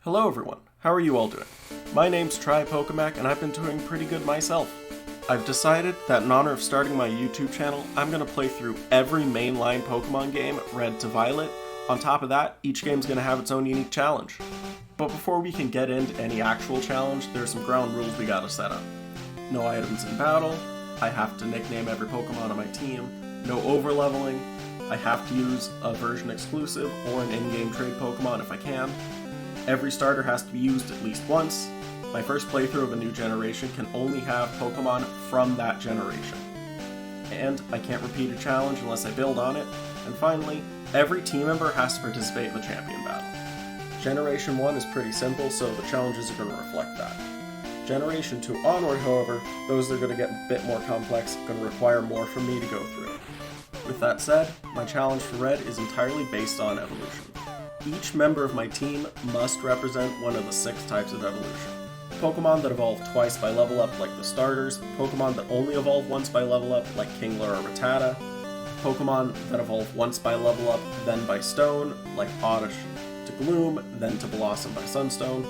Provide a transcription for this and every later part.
Hello everyone, how are you all doing? My name's Pokemac and I've been doing pretty good myself. I've decided that in honor of starting my YouTube channel, I'm going to play through every mainline Pokemon game, Red to Violet. On top of that, each game's going to have its own unique challenge. But before we can get into any actual challenge, there's some ground rules we gotta set up. No items in battle, I have to nickname every Pokemon on my team, no overleveling, I have to use a version exclusive or an in-game trade Pokemon if I can. Every starter has to be used at least once. My first playthrough of a new generation can only have Pokemon from that generation. And I can't repeat a challenge unless I build on it. And finally, every team member has to participate in the champion battle. Generation 1 is pretty simple, so the challenges are going to reflect that. Generation 2 onward, however, those are going to get a bit more complex, going to require more from me to go through. With that said, my challenge for Red is entirely based on evolution. Each member of my team must represent one of the 6 types of evolution. Pokemon that evolve twice by level up like the starters, Pokemon that only evolve once by level up like Kingler or Rattata, Pokemon that evolve once by level up then by stone like Oddish to Gloom, then to Blossom by Sunstone,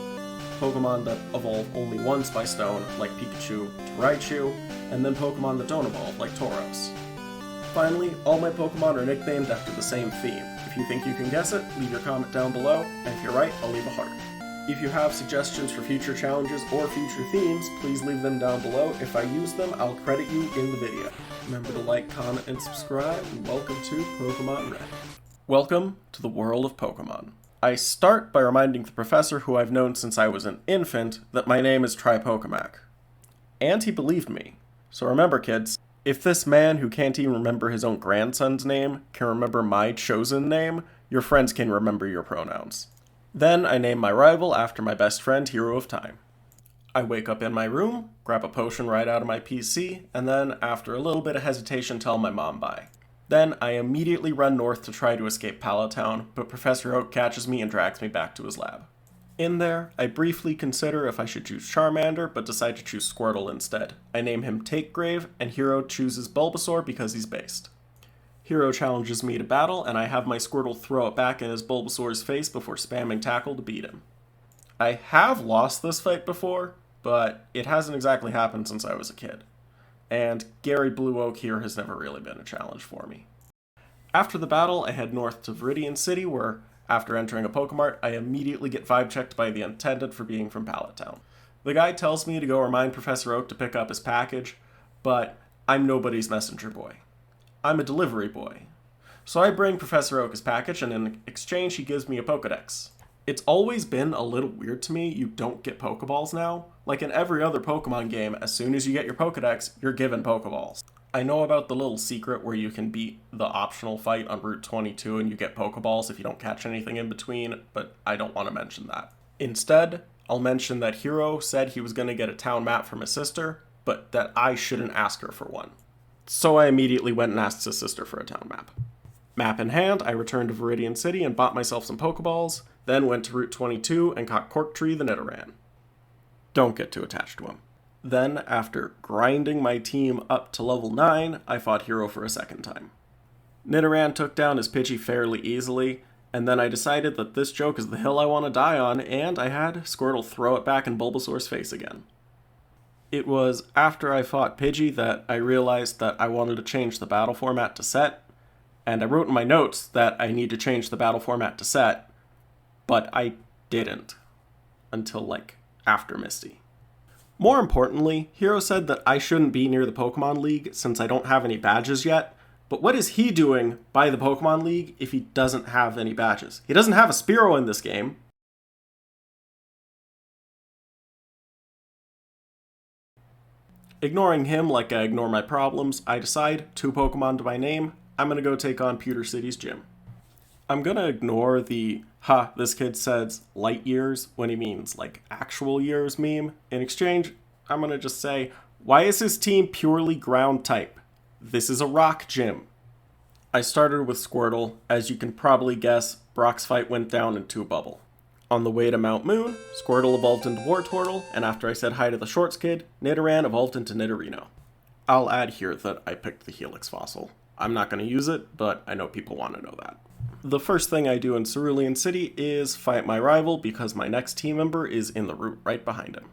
Pokemon that evolve only once by stone like Pikachu to Raichu, and then Pokemon that don't evolve like Tauros. Finally, all my Pokemon are nicknamed after the same theme. If you think you can guess it, leave your comment down below, and if you're right, I'll leave a heart. If you have suggestions for future challenges or future themes, please leave them down below. If I use them, I'll credit you in the video. Remember to like, comment, and subscribe, and welcome to Pokemon Red. Welcome to the world of Pokemon. I start by reminding the professor, who I've known since I was an infant, that my name is Pokemac. And he believed me. So remember, kids, if this man who can't even remember his own grandson's name can remember my chosen name, your friends can remember your pronouns. Then I name my rival after my best friend, Hero of Time. I wake up in my room, grab a potion right out of my PC, and then, after a little bit of hesitation, tell my mom bye. Then I immediately run north to try to escape Pallet Town, but Professor Oak catches me and drags me back to his lab. In there, I briefly consider if I should choose Charmander, but decide to choose Squirtle instead. I name him Takegrave, and Hero chooses Bulbasaur because he's based. Hero challenges me to battle, and I have my Squirtle throw it back in his Bulbasaur's face before spamming Tackle to beat him. I have lost this fight before, but it hasn't exactly happened since I was a kid. And Gary Blue Oak here has never really been a challenge for me. After the battle, I head north to Viridian City, where, after entering a Pokemart, I immediately get vibe checked by the attendant for being from Pallet Town. The guy tells me to go remind Professor Oak to pick up his package, but I'm nobody's messenger boy. I'm a delivery boy. So I bring Professor Oak his package, and in exchange he gives me a Pokedex. It's always been a little weird to me you don't get Pokeballs now. Like in every other Pokemon game, as soon as you get your Pokedex, you're given Pokeballs. I know about the little secret where you can beat the optional fight on Route 22 and you get Pokeballs if you don't catch anything in between, but I don't want to mention that. Instead, I'll mention that Hero said he was going to get a town map from his sister, but that I shouldn't ask her for one. So I immediately went and asked his sister for a town map. Map in hand, I returned to Viridian City and bought myself some Pokeballs, then went to Route 22 and caught Corktree the Nidoran. Don't get too attached to him. Then, after grinding my team up to level 9, I fought Hero for a second time. Nidoran took down his Pidgey fairly easily, and then I decided that this joke is the hill I want to die on, and I had Squirtle throw it back in Bulbasaur's face again. It was after I fought Pidgey that I realized that I wanted to change the battle format to set, and I wrote in my notes that I need to change the battle format to set, but I didn't. Until, after Misty. More importantly, Hero said that I shouldn't be near the Pokemon League since I don't have any badges yet, but what is he doing by the Pokemon League if he doesn't have any badges? He doesn't have a Spearow in this game. Ignoring him like I ignore my problems, I decide, 2 Pokemon to my name, I'm gonna go take on Pewter City's gym. I'm gonna ignore the, this kid says light years when he means, actual years meme. In exchange, I'm gonna just say, why is his team purely ground type? This is a rock gym. I started with Squirtle. As you can probably guess, Brock's fight went down into a bubble. On the way to Mount Moon, Squirtle evolved into Wartortle, and after I said hi to the Shorts kid, Nidoran evolved into Nidorino. I'll add here that I picked the Helix fossil. I'm not going to use it, but I know people want to know that. The first thing I do in Cerulean City is fight my rival because my next team member is in the route right behind him.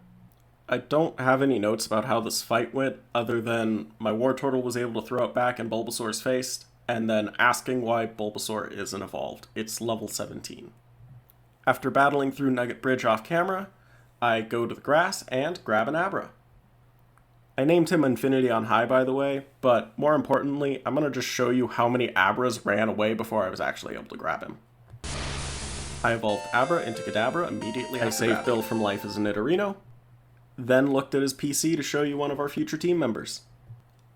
I don't have any notes about how this fight went other than my Wartortle was able to throw it back in Bulbasaur's face, and then asking why Bulbasaur isn't evolved. It's level 17. After battling through Nugget Bridge off camera, I go to the grass and grab an Abra. I named him Infinity on High, by the way, but more importantly, I'm going to just show you how many Abras ran away before I was actually able to grab him. I evolved Abra into Kadabra immediately. I saved Bill from life as a Nidorino, then looked at his PC to show you one of our future team members.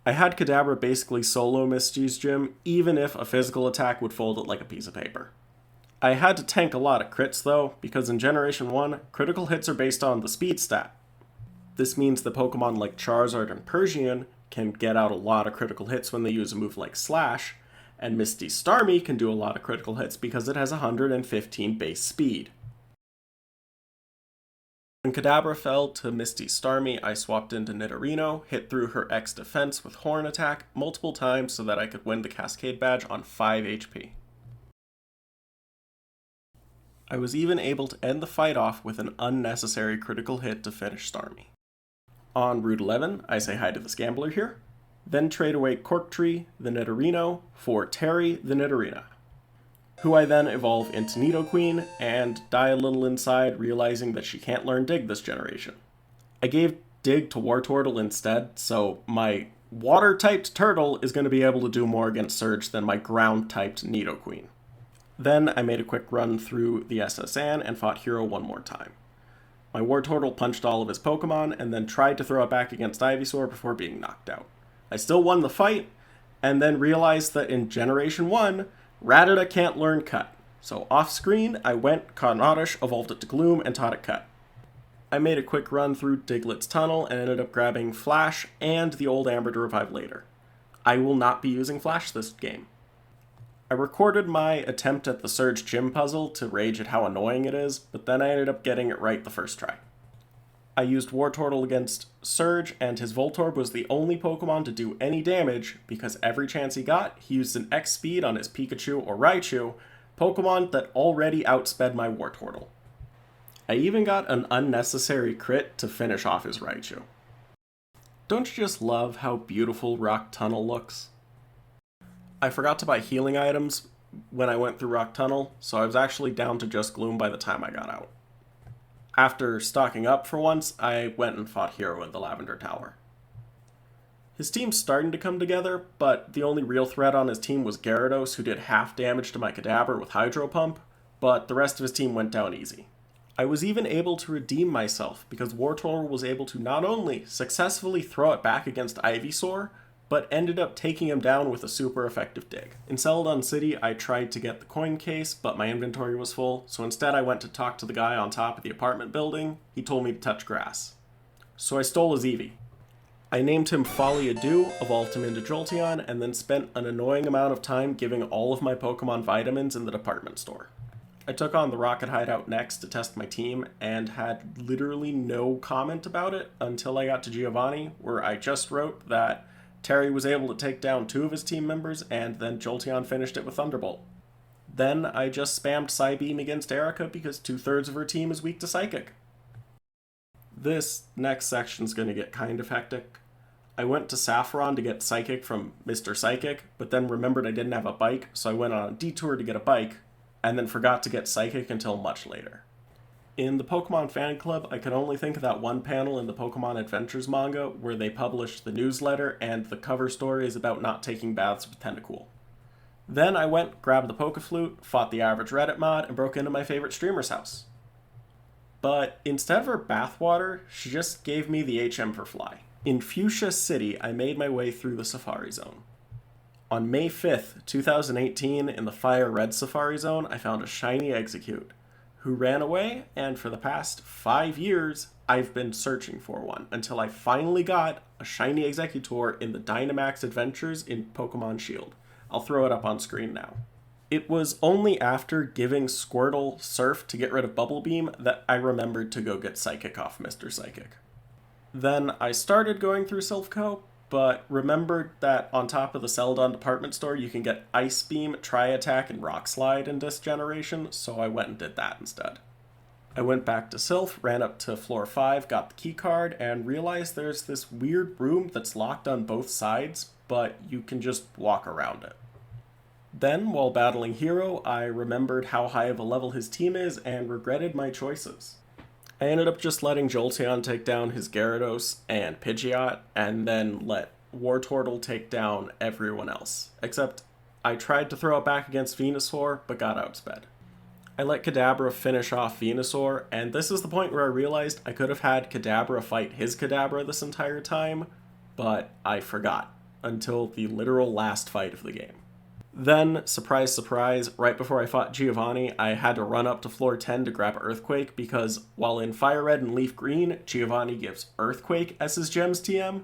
I had Kadabra basically solo Misty's gym, even if a physical attack would fold it like a piece of paper. I had to tank a lot of crits though, because in Generation 1, critical hits are based on the speed stat. This means that Pokemon like Charizard and Persian can get out a lot of critical hits when they use a move like Slash, and Misty Starmie can do a lot of critical hits because it has 115 base speed. When Kadabra fell to Misty Starmie, I swapped into Nidorino, hit through her X defense with Horn Attack multiple times so that I could win the Cascade Badge on 5 HP. I was even able to end the fight off with an unnecessary critical hit to finish Starmie. On Route 11, I say hi to this gambler here, then trade away Corktree, the Nidorino, for Terry, the Nidorina, who I then evolve into Nidoqueen and die a little inside, realizing that she can't learn Dig this generation. I gave Dig to Wartortle instead, so my water-typed turtle is going to be able to do more against Surge than my ground-typed Nidoqueen. Then I made a quick run through the SS Anne and fought Hero one more time. My Wartortle punched all of his Pokemon and then tried to throw it back against Ivysaur before being knocked out. I still won the fight, and then realized that in Generation 1, Rattata can't learn Cut. So off screen, I went, caught an Oddish, evolved it to Gloom, and taught it Cut. I made a quick run through Diglett's Tunnel and ended up grabbing Flash and the old Amber to revive later. I will not be using Flash this game. I recorded my attempt at the Surge Gym puzzle to rage at how annoying it is, but then I ended up getting it right the first try. I used Wartortle against Surge, and his Voltorb was the only Pokemon to do any damage because every chance he got, he used an X speed on his Pikachu or Raichu, Pokemon that already outsped my Wartortle. I even got an unnecessary crit to finish off his Raichu. Don't you just love how beautiful Rock Tunnel looks? I forgot to buy healing items when I went through Rock Tunnel, so I was actually down to just Gloom by the time I got out. After stocking up for once, I went and fought Hero in the Lavender Tower. His team's starting to come together, but the only real threat on his team was Gyarados, who did half damage to my Kadabra with Hydro Pump, but the rest of his team went down easy. I was even able to redeem myself because Wartortle was able to not only successfully throw it back against Ivysaur, but ended up taking him down with a super effective dig. In Celadon City, I tried to get the coin case, but my inventory was full, so instead I went to talk to the guy on top of the apartment building. He told me to touch grass. So I stole his Eevee. I named him Folly Ado, evolved him into Jolteon, and then spent an annoying amount of time giving all of my Pokemon vitamins in the department store. I took on the Rocket Hideout next to test my team, and had literally no comment about it until I got to Giovanni, where I just wrote that Terry was able to take down 2 of his team members, and then Jolteon finished it with Thunderbolt. Then I just spammed Psybeam against Erica because 2/3 of her team is weak to Psychic. This next section's gonna get kind of hectic. I went to Saffron to get Psychic from Mr. Psychic, but then remembered I didn't have a bike, so I went on a detour to get a bike, and then forgot to get Psychic until much later. In the Pokemon fan club, I could only think of that one panel in the Pokemon Adventures manga where they published the newsletter and the cover story is about not taking baths with Tentacool. Then I went, grabbed the Pokeflute, fought the average Reddit mod, and broke into my favorite streamer's house. But instead of her bathwater, she just gave me the HM for Fly. In Fuchsia City, I made my way through the Safari Zone. On May 5th, 2018, in the Fire Red Safari Zone, I found a shiny Execute, who ran away, and for the past 5 years, I've been searching for one, until I finally got a shiny Executor in the Dynamax Adventures in Pokemon Shield. I'll throw it up on screen now. It was only after giving Squirtle Surf to get rid of Bubble Beam that I remembered to go get Psychic off Mr. Psychic. Then I started going through Silph Co., but remembered that on top of the Celadon department store, you can get Ice Beam, Tri-Attack, and Rock Slide in this generation, so I went and did that instead. I went back to Silph, ran up to floor 5, got the key card, and realized there's this weird room that's locked on both sides, but you can just walk around it. Then, while battling Hero, I remembered how high of a level his team is and regretted my choices. I ended up just letting Jolteon take down his Gyarados and Pidgeot, and then let Wartortle take down everyone else. Except, I tried to throw it back against Venusaur, but got outsped. I let Kadabra finish off Venusaur, and this is the point where I realized I could have had Kadabra fight his Kadabra this entire time, but I forgot, until the literal last fight of the game. Then, surprise surprise, right before I fought Giovanni, I had to run up to floor 10 to grab Earthquake because while in Fire Red and Leaf Green, Giovanni gives Earthquake as his Gems TM,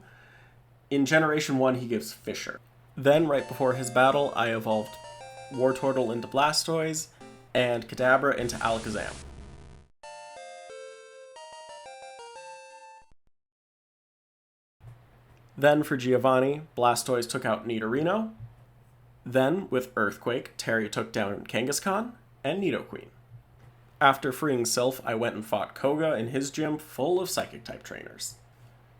in Generation 1 he gives Fissure. Then, right before his battle, I evolved Wartortle into Blastoise and Kadabra into Alakazam. Then for Giovanni, Blastoise took out Nidorino. Then, with Earthquake, Terry took down Kangaskhan and Nidoqueen. After freeing Silph, I went and fought Koga in his gym full of Psychic-type trainers.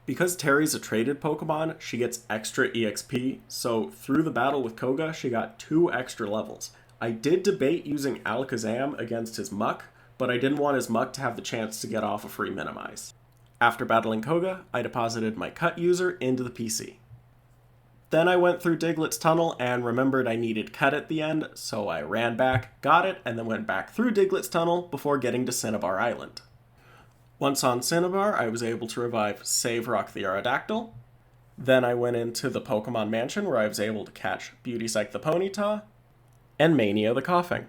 Because Terry's a traded Pokemon, she gets extra EXP, so through the battle with Koga, she got 2 extra levels. I did debate using Alakazam against his Muck, but I didn't want his Muck to have the chance to get off a free Minimize. After battling Koga, I deposited my Cut user into the PC. Then I went through Diglett's tunnel and remembered I needed Cut at the end, so I ran back, got it, and then went back through Diglett's tunnel before getting to Cinnabar Island. Once on Cinnabar, I was able to revive Save Rock the Aerodactyl. Then I went into the Pokemon Mansion where I was able to catch Beauty Psych the Ponyta and Mania the Coughing.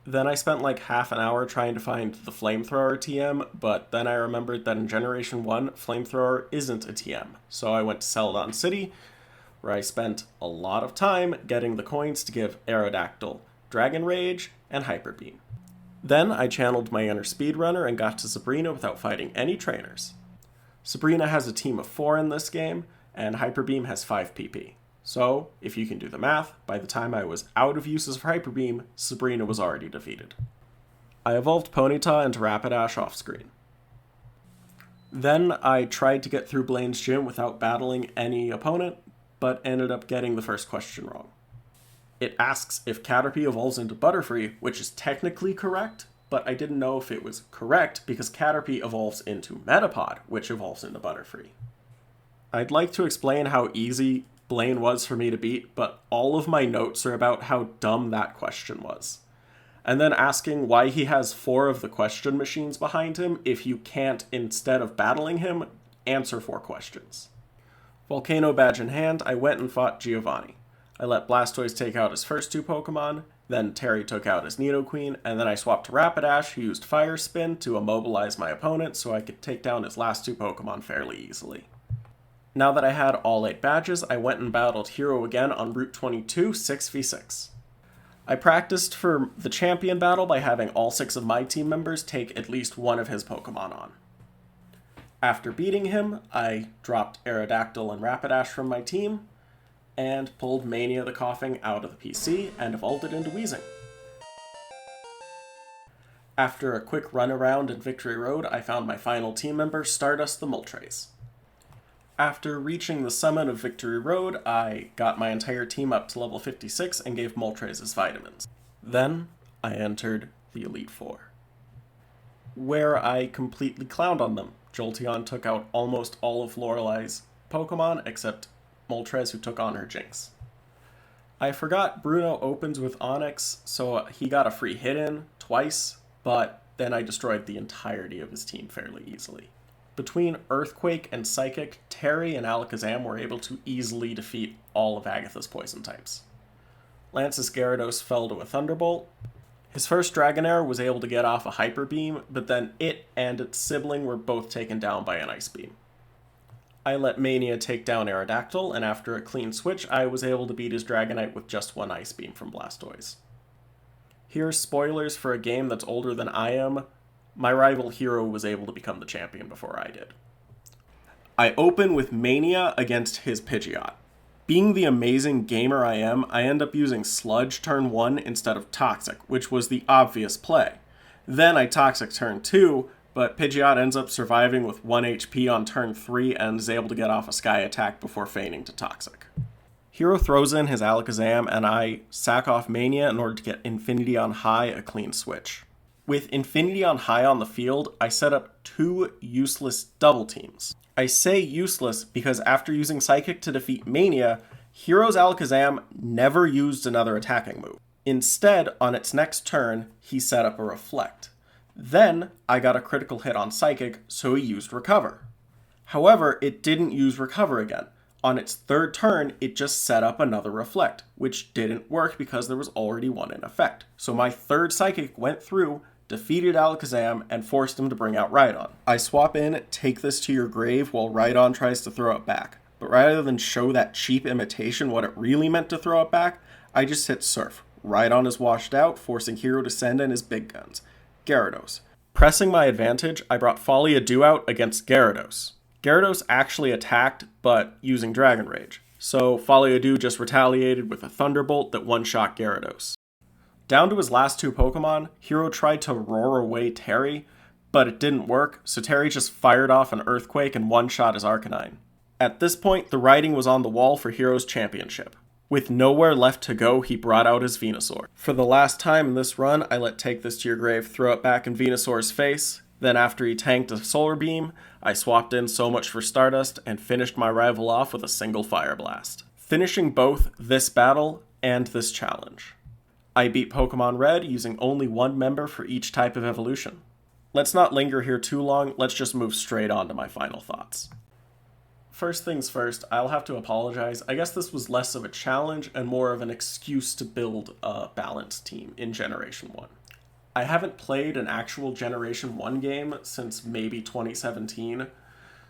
Then I spent like half an hour trying to find the Flamethrower TM, but then I remembered that in Generation 1, Flamethrower isn't a TM, so I went to Celadon City, where I spent a lot of time getting the coins to give Aerodactyl Dragon Rage and Hyper Beam. Then I channeled my inner speedrunner and got to Sabrina without fighting any trainers. Sabrina has a team of 4 in this game, and Hyper Beam has 5 PP. So, if you can do the math, by the time I was out of uses for Hyper Beam, Sabrina was already defeated. I evolved Ponyta into Rapidash off screen. Then I tried to get through Blaine's gym without battling any opponent, but ended up getting the first question wrong. It asks if Caterpie evolves into Butterfree, which is technically correct, but I didn't know if it was correct because Caterpie evolves into Metapod, which evolves into Butterfree. I'd like to explain how easy Blaine was for me to beat, but all of my notes are about how dumb that question was. And then asking why he has 4 of the question machines behind him if you can't, instead of battling him, answer 4 questions. Volcano Badge in hand, I went and fought Giovanni. I let Blastoise take out his first 2 Pokemon, then Terry took out his Nidoqueen, and then I swapped to Rapidash, who used Fire Spin to immobilize my opponent so I could take down his last 2 Pokemon fairly easily. Now that I had all 8 badges, I went and battled Hero again on Route 22, 6v6. I practiced for the champion battle by having all 6 of my team members take at least one of his Pokemon on. After beating him, I dropped Aerodactyl and Rapidash from my team, and pulled Mania the Coughing out of the PC and evolved it into Weezing. After a quick run around in Victory Road, I found my final team member, Stardust the Moltres. After reaching the summit of Victory Road, I got my entire team up to level 56 and gave Moltres his vitamins. Then, I entered the Elite Four, where I completely clowned on them. Jolteon took out almost all of Lorelei's Pokemon, except Moltres, who took on her Jinx. I forgot Bruno opens with Onix, so he got a free hit in twice, but then I destroyed the entirety of his team fairly easily. Between Earthquake and Psychic, Terry and Alakazam were able to easily defeat all of Agatha's poison types. Lance's Gyarados fell to a Thunderbolt. His first Dragonair was able to get off a Hyper Beam, but then it and its sibling were both taken down by an Ice Beam. I let Mania take down Aerodactyl, and after a clean switch, I was able to beat his Dragonite with just 1 Ice Beam from Blastoise. Here's spoilers for a game that's older than I am. My rival Hero was able to become the champion before I did. I open with Mania against his Pidgeot. Being the amazing gamer I am, I end up using Sludge turn 1 instead of Toxic, which was the obvious play. Then I Toxic turn 2, but Pidgeot ends up surviving with 1 HP on turn 3 and is able to get off a Sky attack before feigning to Toxic. Hero throws in his Alakazam and I sack off Mania in order to get Infinity on High a clean switch. With Infinity on High on the field, I set up 2 useless double teams. I say useless because after using Psychic to defeat Mania, Hero's Alakazam never used another attacking move. Instead, on its next turn, he set up a Reflect. Then, I got a critical hit on Psychic, so he used Recover. However, it didn't use Recover again. On its third turn, it just set up another Reflect, which didn't work because there was already one in effect. So my third Psychic went through, defeated Alakazam, and forced him to bring out Rhydon. I swap in Take This to Your Grave while Rhydon tries to throw it back. But rather than show that cheap imitation what it really meant to throw it back, I just hit Surf. Rhydon is washed out, forcing Hero to send in his big guns. Gyarados. Pressing my advantage, I brought Folly Ado out against Gyarados. Gyarados actually attacked, but using Dragon Rage. So Folly Ado just retaliated with a Thunderbolt that one-shot Gyarados. Down to his last 2 Pokemon, Hero tried to roar away Terry, but it didn't work, so Terry just fired off an Earthquake and one-shot his Arcanine. At this point, the writing was on the wall for Hero's championship. With nowhere left to go, he brought out his Venusaur. For the last time in this run, I let Take This to Your Grave throw it back in Venusaur's face. Then after he tanked a Solar Beam, I swapped in So Much for Stardust and finished my rival off with a single Fire Blast, finishing both this battle and this challenge. I beat Pokemon Red using only 1 member for each type of evolution. Let's not linger here too long, let's just move straight on to my final thoughts. First things first, I'll have to apologize. I guess this was less of a challenge and more of an excuse to build a balanced team in Generation 1. I haven't played an actual Generation 1 game since maybe 2017,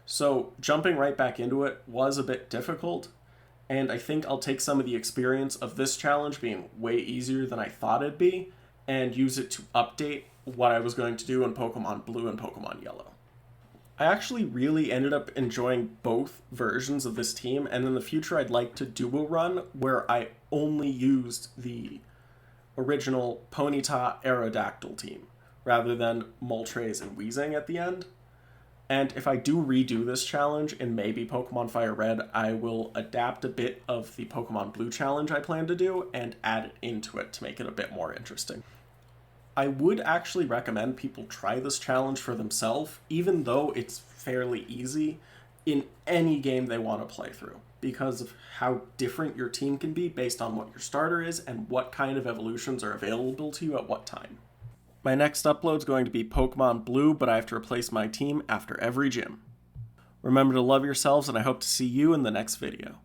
so jumping right back into it was a bit difficult, and I think I'll take some of the experience of this challenge being way easier than I thought it'd be, and use it to update what I was going to do in Pokemon Blue and Pokemon Yellow. I actually really ended up enjoying both versions of this team, and in the future I'd like to do a run where I only used the original Ponyta Aerodactyl team, rather than Moltres and Weezing at the end. And if I do redo this challenge in maybe Pokemon Fire Red, I will adapt a bit of the Pokemon Blue challenge I plan to do and add it into it to make it a bit more interesting. I would actually recommend people try this challenge for themselves, even though it's fairly easy, in any game they want to play through, because of how different your team can be based on what your starter is and what kind of evolutions are available to you at what time. My next upload is going to be Pokemon Blue, but I have to replace my team after every gym. Remember to love yourselves, and I hope to see you in the next video.